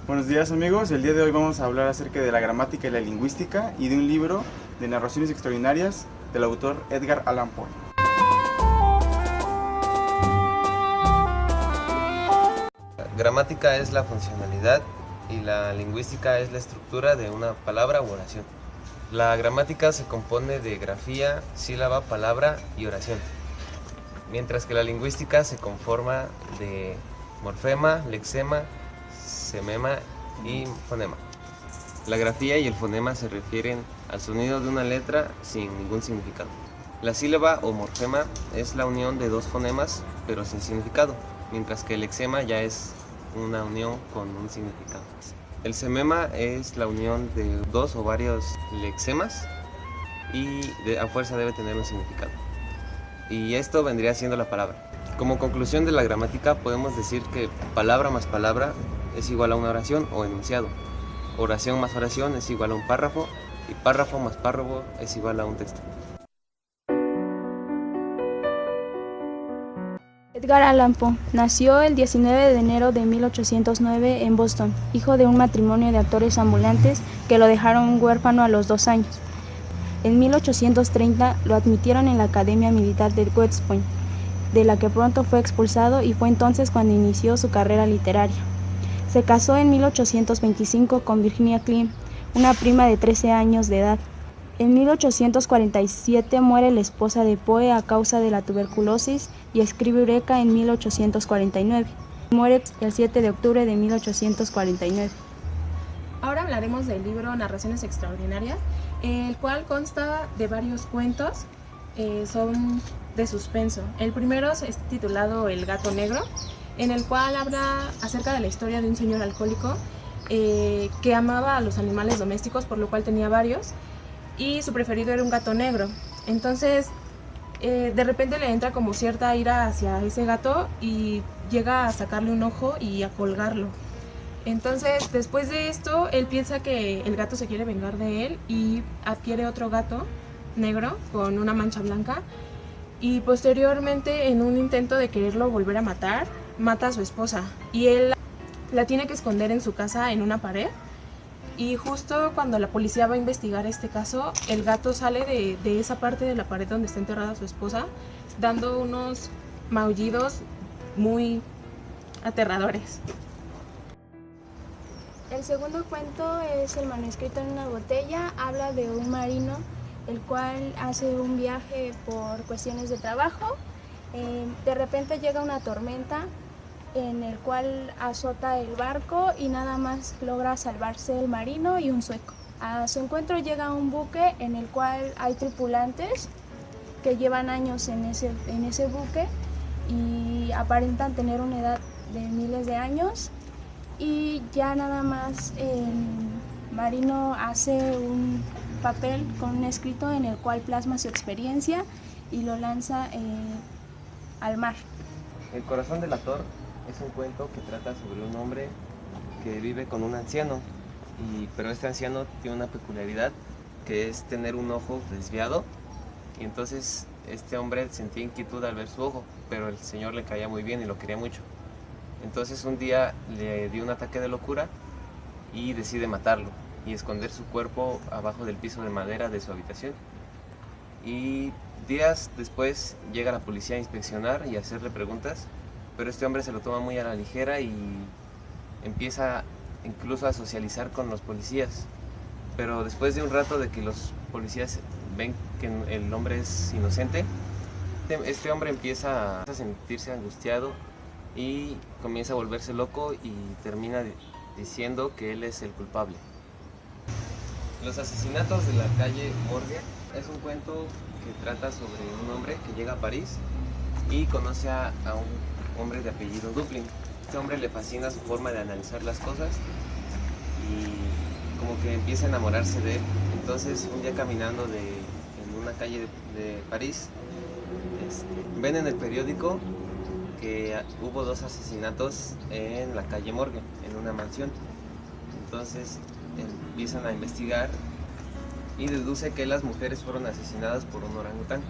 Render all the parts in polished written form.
Buenos días amigos, el día de hoy vamos a hablar acerca de la gramática y la lingüística y de un libro de narraciones extraordinarias del autor Edgar Allan Poe. Gramática es la funcionalidad y la lingüística es la estructura de una palabra u oración. La gramática se compone de grafía, sílaba, palabra y oración, mientras que la lingüística se conforma de morfema, lexema, semema y fonema. La grafía y el fonema se refieren al sonido de una letra sin ningún significado. La sílaba o morfema es la unión de dos fonemas pero sin significado, mientras que el lexema ya es una unión con un significado. El semema es la unión de dos o varios lexemas y a fuerza debe tener un significado. Y esto vendría siendo la palabra. Como conclusión de la gramática podemos decir que palabra más palabra es igual a una oración o enunciado. Oración más oración es igual a un párrafo y párrafo más párrafo es igual a un texto. Edgar Allan Poe nació el 19 de enero de 1809 en Boston, hijo de un matrimonio de actores ambulantes que lo dejaron huérfano a los 2 años. En 1830 lo admitieron en la Academia Militar de West Point, de la que pronto fue expulsado, y fue entonces cuando inició su carrera literaria. Se casó en 1825 con Virginia Clemm, una prima de 13 años de edad. En 1847 muere la esposa de Poe a causa de la tuberculosis y escribe Eureka en 1849. Muere el 7 de octubre de 1849. Ahora hablaremos del libro Narraciones Extraordinarias, el cual consta de varios cuentos, son de suspenso. El primero es titulado El gato negro, en el cual habla acerca de la historia de un señor alcohólico que amaba a los animales domésticos, por lo cual tenía varios, y su preferido era un gato negro. Entonces de repente le entra como cierta ira hacia ese gato y llega a sacarle un ojo y a colgarlo. Entonces después de esto él piensa que el gato se quiere vengar de él y adquiere otro gato negro con una mancha blanca, y posteriormente, en un intento de quererlo volver a matar, mata a su esposa y él la tiene que esconder en su casa en una pared. Y justo cuando la policía va a investigar este caso, el gato sale de esa parte de la pared donde está enterrada su esposa, dando unos maullidos muy aterradores. El segundo cuento es El manuscrito en una botella. Habla de un marino el cual hace un viaje por cuestiones de trabajo. De repente llega una tormenta en el cual azota el barco y nada más logra salvarse el marino y un sueco. A su encuentro llega un buque en el cual hay tripulantes que llevan años en ese buque y aparentan tener una edad de miles de años, y ya nada más el marino hace un papel con un escrito en el cual plasma su experiencia y lo lanza al mar. El corazón del actor es un cuento que trata sobre un hombre que vive con un anciano, pero este anciano tiene una peculiaridad que es tener un ojo desviado, y entonces este hombre sentía inquietud al ver su ojo, pero el señor le caía muy bien y lo quería mucho. Entonces un día le dio un ataque de locura y decide matarlo y esconder su cuerpo abajo del piso de madera de su habitación. Y días después llega la policía a inspeccionar y a hacerle preguntas, pero este hombre se lo toma muy a la ligera y empieza incluso a socializar con los policías. Pero después de un rato de que los policías ven que el hombre es inocente, este hombre empieza a sentirse angustiado y comienza a volverse loco y termina diciendo que él es el culpable. Los asesinatos de la calle Morgue es un cuento que trata sobre un hombre que llega a París y conoce a un hombre de apellido Duplin. Este hombre le fascina su forma de analizar las cosas y como que empieza a enamorarse de él. Entonces un día caminando en una calle de París, ven en el periódico que hubo 2 asesinatos en la calle Morgue, en una mansión. Entonces empiezan a investigar y deduce que las mujeres fueron asesinadas por un orangután.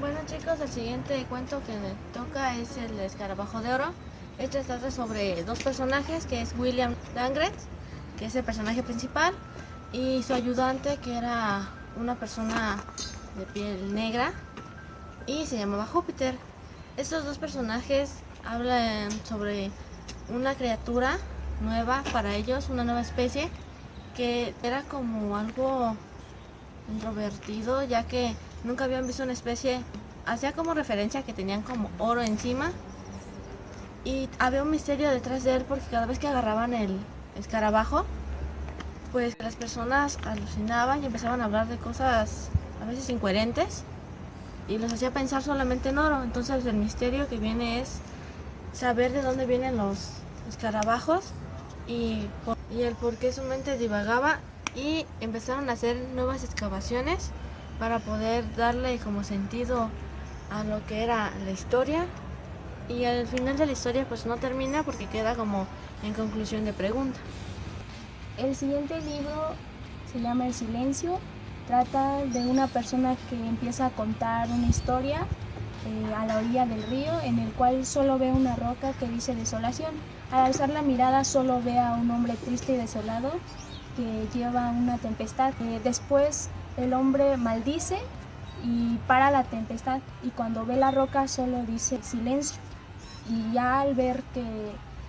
Bueno chicos, el siguiente cuento que me toca es El escarabajo de oro. Este trata sobre dos personajes, que es William Langret, que es el personaje principal, y su ayudante, que era una persona de piel negra y se llamaba Júpiter. Estos dos personajes hablan sobre una criatura nueva para ellos, una nueva especie, que era como algo introvertido, ya que nunca habían visto una especie. Hacía como referencia a que tenían como oro encima y había un misterio detrás de él, porque cada vez que agarraban el escarabajo, pues las personas alucinaban y empezaban a hablar de cosas a veces incoherentes y los hacía pensar solamente en oro. Entonces el misterio que viene es saber de dónde vienen los escarabajos y el por qué su mente divagaba, y empezaron a hacer nuevas excavaciones para poder darle como sentido a lo que era la historia, y al final de la historia pues no termina porque queda como en conclusión de pregunta. El siguiente libro se llama El Silencio. Trata de una persona que empieza a contar una historia a la orilla del río, en el cual solo ve una roca que dice desolación. Al alzar la mirada solo ve a un hombre triste y desolado que lleva una tempestad. Después el hombre maldice y para la tempestad, y cuando ve la roca solo dice silencio. Y ya al ver que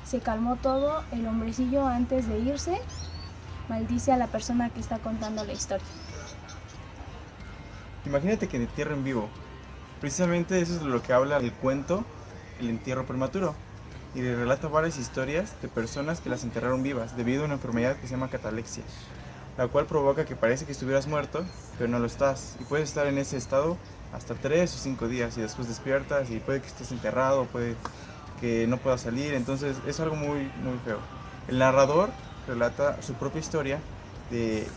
se calmó todo, el hombrecillo, antes de irse, maldice a la persona que está contando la historia. Imagínate que te entierren vivo. Precisamente eso es de lo que habla el cuento El entierro prematuro, y le relata varias historias de personas que las enterraron vivas debido a una enfermedad que se llama catalepsia, la cual provoca que parece que estuvieras muerto, pero no lo estás, y puedes estar en ese estado hasta 3 o 5 días, y después despiertas y puede que estés enterrado, puede que no puedas salir. Entonces es algo muy feo. El narrador relata su propia historia de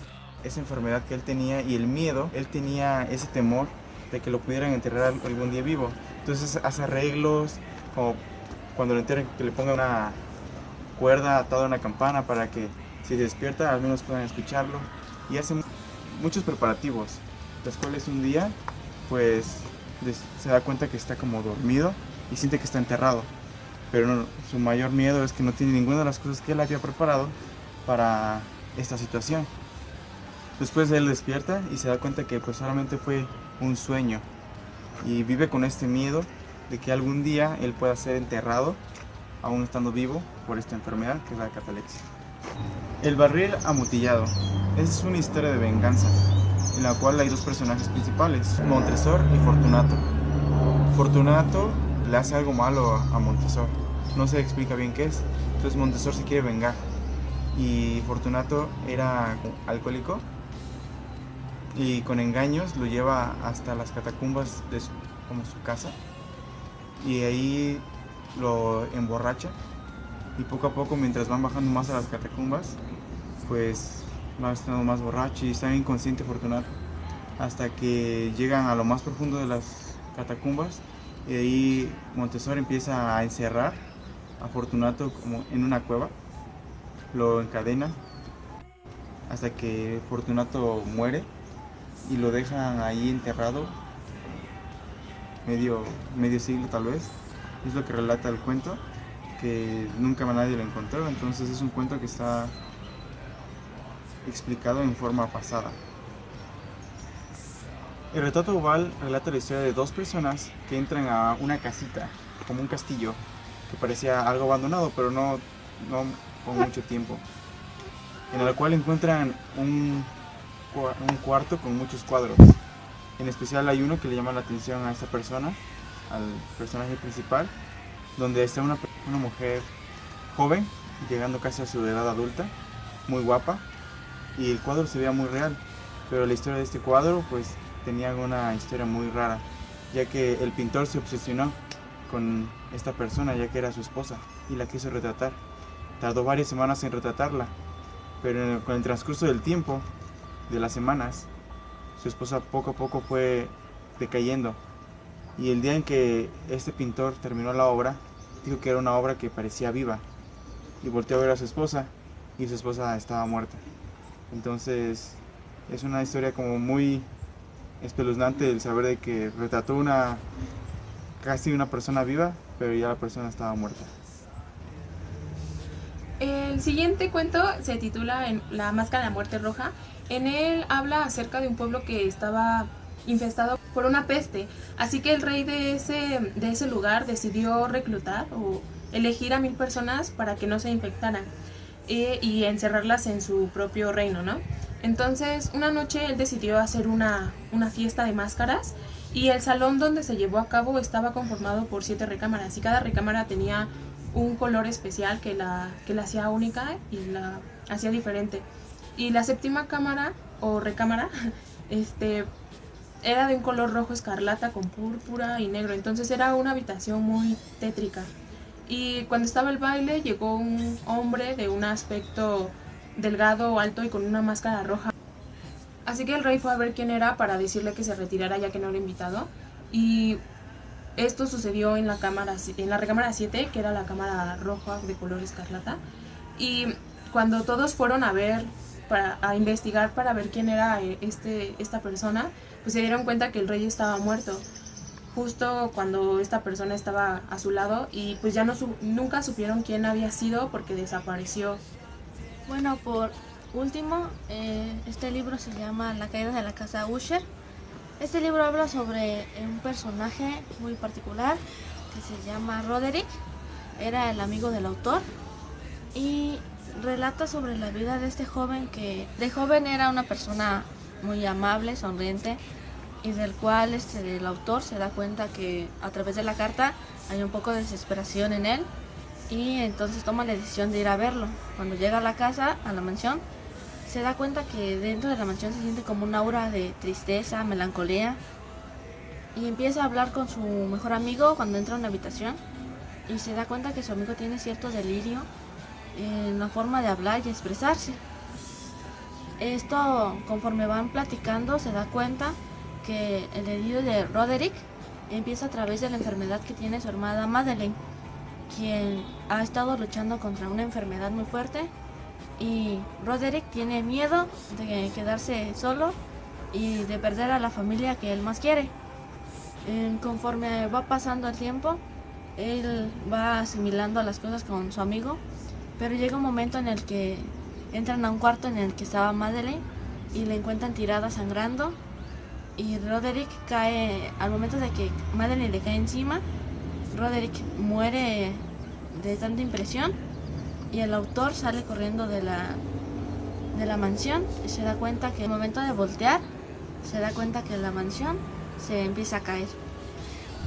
esa enfermedad que él tenía y el miedo. Él tenía ese temor de que lo pudieran enterrar algún día vivo. Entonces hace arreglos, como cuando lo entierran, que le ponga una cuerda atada a una campana para que si despierta al menos puedan escucharlo, y hace muchos preparativos, los cuales un día pues se da cuenta que está como dormido y siente que está enterrado, pero no, su mayor miedo es que no tiene ninguna de las cosas que él había preparado para esta situación. Después él despierta y se da cuenta que pues solamente fue un sueño, y vive con este miedo de que algún día él pueda ser enterrado aún estando vivo por esta enfermedad que es la catalepsia. El barril amotillado es una historia de venganza en la cual hay dos personajes principales, Montresor y Fortunato. Fortunato le hace algo malo a Montresor, no se explica bien qué es, entonces Montresor se quiere vengar, y Fortunato era alcohólico y con engaños lo lleva hasta las catacumbas de como su casa, y ahí lo emborracha, y poco a poco, mientras van bajando más a las catacumbas, pues va estando más borracho y está inconsciente Fortunato, hasta que llegan a lo más profundo de las catacumbas, y ahí Montresor empieza a encerrar a Fortunato como en una cueva, lo encadena hasta que Fortunato muere, y lo dejan ahí enterrado medio siglo tal vez. Es lo que relata el cuento, que nunca nadie lo encontró. Entonces es un cuento que está explicado en forma pasada. El retrato oval relata la historia de dos personas que entran a una casita, como un castillo, que parecía algo abandonado, pero no con mucho tiempo, en el cual encuentran un cuarto con muchos cuadros. En especial hay uno que le llama la atención a esta persona, al personaje principal, donde está una mujer joven, llegando casi a su edad adulta, muy guapa, y el cuadro se veía muy real, pero la historia de este cuadro pues tenía una historia muy rara, ya que el pintor se obsesionó con esta persona, ya que era su esposa, y la quiso retratar. Tardó varias semanas en retratarla, pero con el transcurso del tiempo, de las semanas, su esposa poco a poco fue decayendo, y el día en que este pintor terminó la obra, dijo que era una obra que parecía viva, y volteó a ver a su esposa, y su esposa estaba muerta. Entonces es una historia como muy espeluznante el saber de que retrató casi una persona viva, pero ya la persona estaba muerta. El siguiente cuento se titula La Máscara de la Muerte Roja. En él habla acerca de un pueblo que estaba infestado por una peste, así que el rey de ese lugar decidió reclutar o elegir a 1000 personas para que no se infectaran y encerrarlas en su propio reino, ¿no? Entonces, una noche él decidió hacer una fiesta de máscaras y el salón donde se llevó a cabo estaba conformado por 7 recámaras y cada recámara tenía un color especial que la hacía única y la hacía diferente. Y la 7ª cámara o recámara era de un color rojo escarlata con púrpura y negro, entonces era una habitación muy tétrica. Y cuando estaba el baile llegó un hombre de un aspecto delgado, alto y con una máscara roja. Así que el rey fue a ver quién era para decirle que se retirara ya que no era invitado. Y esto sucedió en la recámara 7, que era la cámara roja de color escarlata. Y cuando todos fueron a investigar para ver quién era esta persona, pues se dieron cuenta que el rey estaba muerto justo cuando esta persona estaba a su lado y pues ya nunca supieron quién había sido porque desapareció. Bueno, por último, este libro se llama La caída de la casa Usher. Este libro habla sobre un personaje muy particular que se llama Roderick. Era el amigo del autor y relata sobre la vida de este joven que de joven era una persona muy amable, sonriente, y del cual el autor se da cuenta que a través de la carta hay un poco de desesperación en él y entonces toma la decisión de ir a verlo. Cuando llega a la casa, a la mansión, se da cuenta que dentro de la mansión se siente como un aura de tristeza, melancolía, y empieza a hablar con su mejor amigo cuando entra a una habitación y se da cuenta que su amigo tiene cierto delirio en la forma de hablar y expresarse. Esto, conforme van platicando, se da cuenta que el delirio de Roderick empieza a través de la enfermedad que tiene su hermana Madeleine, quien ha estado luchando contra una enfermedad muy fuerte, y Roderick tiene miedo de quedarse solo y de perder a la familia que él más quiere. Conforme va pasando el tiempo, él va asimilando las cosas con su amigo, pero llega un momento en el que entran a un cuarto en el que estaba Madeleine y la encuentran tirada sangrando, y Roderick cae, al momento de que Madeleine le cae encima, Roderick muere de tanta impresión y el autor sale corriendo de la mansión y se da cuenta que al momento de voltear, se da cuenta que la mansión se empieza a caer.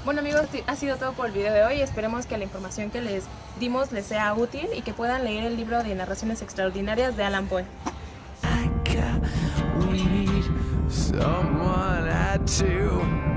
Bueno amigos, ha sido todo por el video de hoy. Esperemos que la información que les dimos les sea útil y que puedan leer el libro de Narraciones Extraordinarias de Allan Poe. Someone had to